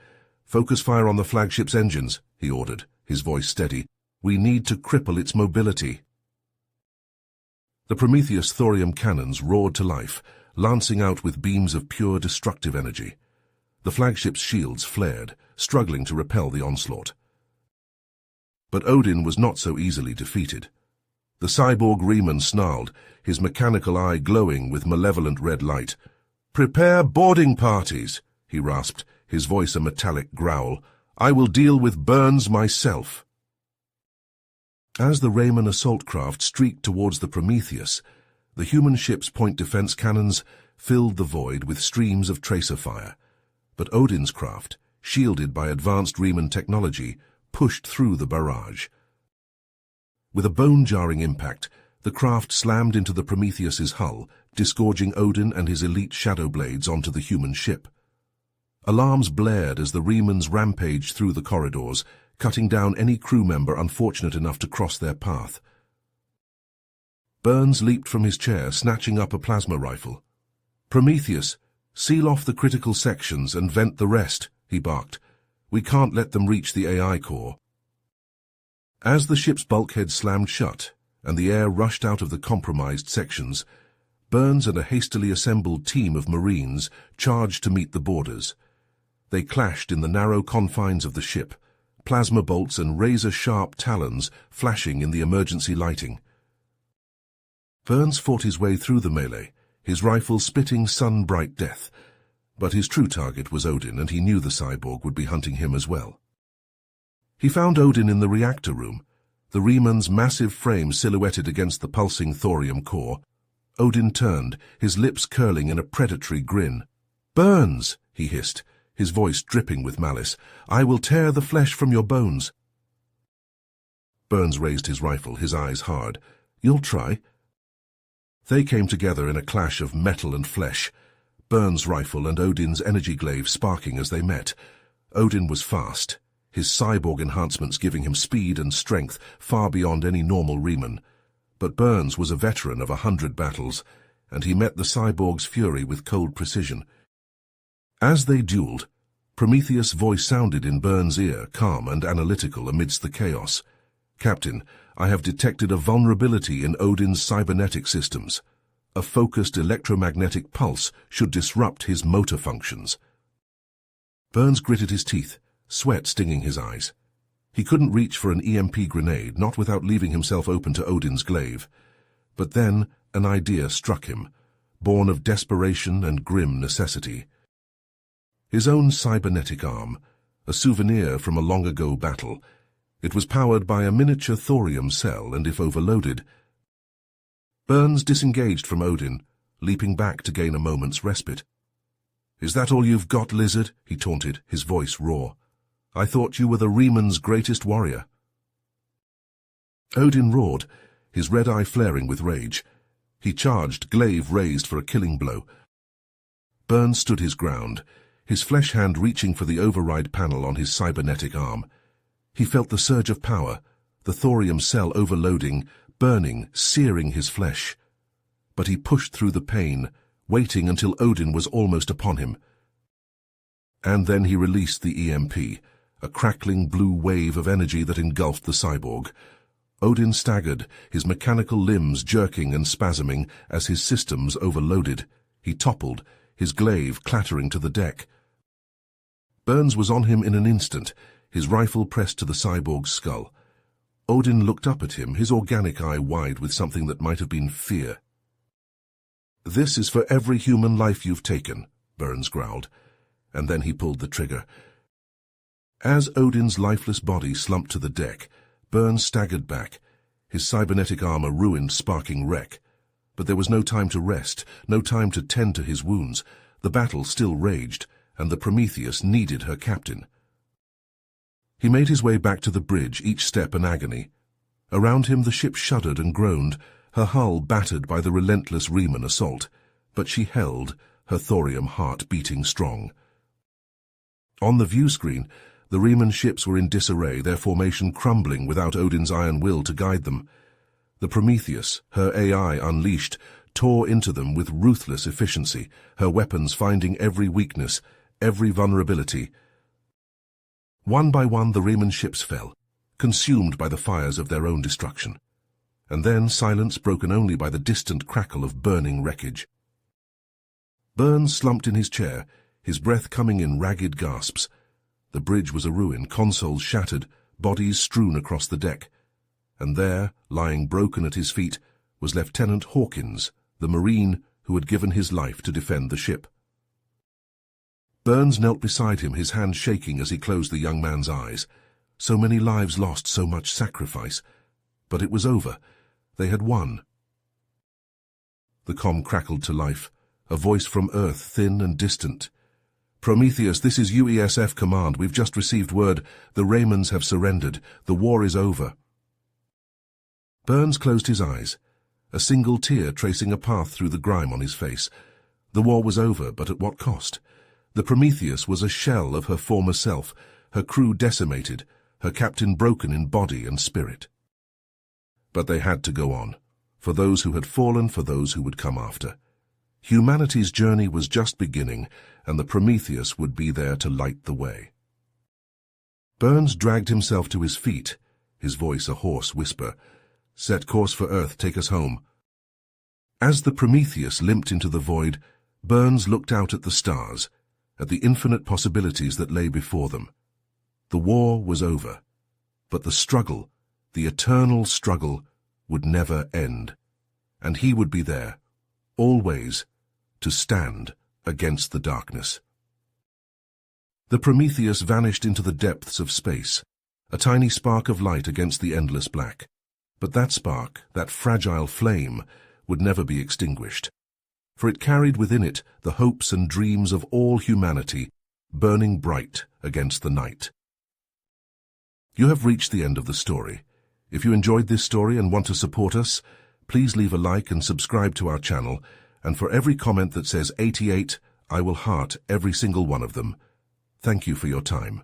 Speaker 1: "Focus fire on the flagship's engines," he ordered, his voice steady. "We need to cripple its mobility." The Prometheus thorium cannons roared to life, lancing out with beams of pure destructive energy. The flagship's shields flared, struggling to repel the onslaught. But Odin was not so easily defeated. The cyborg Riemann snarled, his mechanical eye glowing with malevolent red light. "Prepare boarding parties," he rasped, his voice a metallic growl. "I will deal with Burns myself." As the Riemann assault craft streaked towards the Prometheus, the human ship's point defense cannons filled the void with streams of tracer fire. But Odin's craft, shielded by advanced Riemann technology, pushed through the barrage. With a bone-jarring impact, the craft slammed into the Prometheus's hull, disgorging Odin and his elite shadow blades onto the human ship. Alarms blared as the Riemanns rampaged through the corridors, cutting down any crew member unfortunate enough to cross their path. Burns leaped from his chair, snatching up a plasma rifle. "Prometheus, seal off the critical sections and vent the rest," he barked. "We can't let them reach the AI core." As the ship's bulkhead slammed shut and the air rushed out of the compromised sections, Burns and a hastily assembled team of Marines charged to meet the boarders. They clashed in the narrow confines of the ship, plasma bolts and razor-sharp talons flashing in the emergency lighting. Burns fought his way through the melee, his rifle spitting sun-bright death. But his true target was Odin, and he knew the cyborg would be hunting him as well. He found Odin in the reactor room, the Riemann's massive frame silhouetted against the pulsing thorium core. Odin turned, his lips curling in a predatory grin. "Burns," he hissed, his voice dripping with malice. "I will tear the flesh from your bones." Burns raised his rifle, his eyes hard. "You'll try." They came together in a clash of metal and flesh, Burns' rifle and Odin's energy glaive sparking as they met. Odin was fast, his cyborg enhancements giving him speed and strength far beyond any normal Riemann. But Burns was a veteran of 100 battles, and he met the cyborg's fury with cold precision. As they dueled, Prometheus' voice sounded in Burns' ear, calm and analytical amidst the chaos. "Captain, I have detected a vulnerability in Odin's cybernetic systems. A focused electromagnetic pulse should disrupt his motor functions." Burns gritted his teeth, sweat stinging his eyes. He couldn't reach for an EMP grenade, not without leaving himself open to Odin's glaive. But then an idea struck him, born of desperation and grim necessity. His own cybernetic arm, a souvenir from a long-ago battle. It was powered by a miniature thorium cell, and if overloaded... Burns disengaged from Odin, leaping back to gain a moment's respite. "Is that all you've got, lizard?" he taunted, his voice raw. "I thought you were the Reman's greatest warrior." Odin roared, his red eye flaring with rage. He charged, glaive raised for a killing blow. Burns stood his ground, his flesh hand reaching for the override panel on his cybernetic arm. He felt the surge of power, the thorium cell overloading, burning, searing his flesh. But he pushed through the pain, waiting until Odin was almost upon him. And then he released the EMP, a crackling blue wave of energy that engulfed the cyborg. Odin staggered, his mechanical limbs jerking and spasming as his systems overloaded. He toppled, his glaive clattering to the deck. Burns was on him in an instant, his rifle pressed to the cyborg's skull. Odin looked up at him, his organic eye wide with something that might have been fear. "This is for every human life you've taken," Burns growled, and then he pulled the trigger. As Odin's lifeless body slumped to the deck, Burns staggered back, his cybernetic armor ruined, sparking wreck. But there was no time to rest, no time to tend to his wounds. The battle still raged, and the Prometheus needed her captain. He made his way back to the bridge, each step an agony. Around him the ship shuddered and groaned, her hull battered by the relentless Reman assault. But she held, her thorium heart beating strong. On the view screen, the Reman ships were in disarray, their formation crumbling without Odin's iron will to guide them. The Prometheus, her AI unleashed, tore into them with ruthless efficiency, her weapons finding every weakness, every vulnerability. One by one the Reman ships fell, consumed by the fires of their own destruction. And then silence broken only by the distant crackle of burning wreckage. Burns slumped in his chair, his breath coming in ragged gasps. The bridge was a ruin, consoles shattered, bodies strewn across the deck. And there, lying broken at his feet, was Lieutenant Hawkins, the Marine who had given his life to defend the ship. Burns knelt beside him, his hand shaking as he closed the young man's eyes. So many lives lost, so much sacrifice. But it was over. They had won. The comm crackled to life, a voice from Earth, thin and distant. "Prometheus, this is UESF Command. We've just received word. The Remans have surrendered. The war is over." Burns closed his eyes, a single tear tracing a path through the grime on his face. The war was over, but at what cost? The Prometheus was a shell of her former self, her crew decimated, her captain broken in body and spirit. But they had to go on, for those who had fallen, for those who would come after. Humanity's journey was just beginning, and the Prometheus would be there to light the way. Burns dragged himself to his feet, his voice a hoarse whisper. "Set course for Earth, take us home." As the Prometheus limped into the void, Burns looked out at the stars, at the infinite possibilities that lay before them. The war was over, but the struggle, the eternal struggle, would never end, and he would be there, always, to stand against the darkness. The Prometheus vanished into the depths of space, a tiny spark of light against the endless black. But that spark, that fragile flame, would never be extinguished, for it carried within it the hopes and dreams of all humanity, burning bright against the night. You have reached the end of the story. If you enjoyed this story and want to support us, please leave a like and subscribe to our channel, and for every comment that says 88, I will heart every single one of them. Thank you for your time.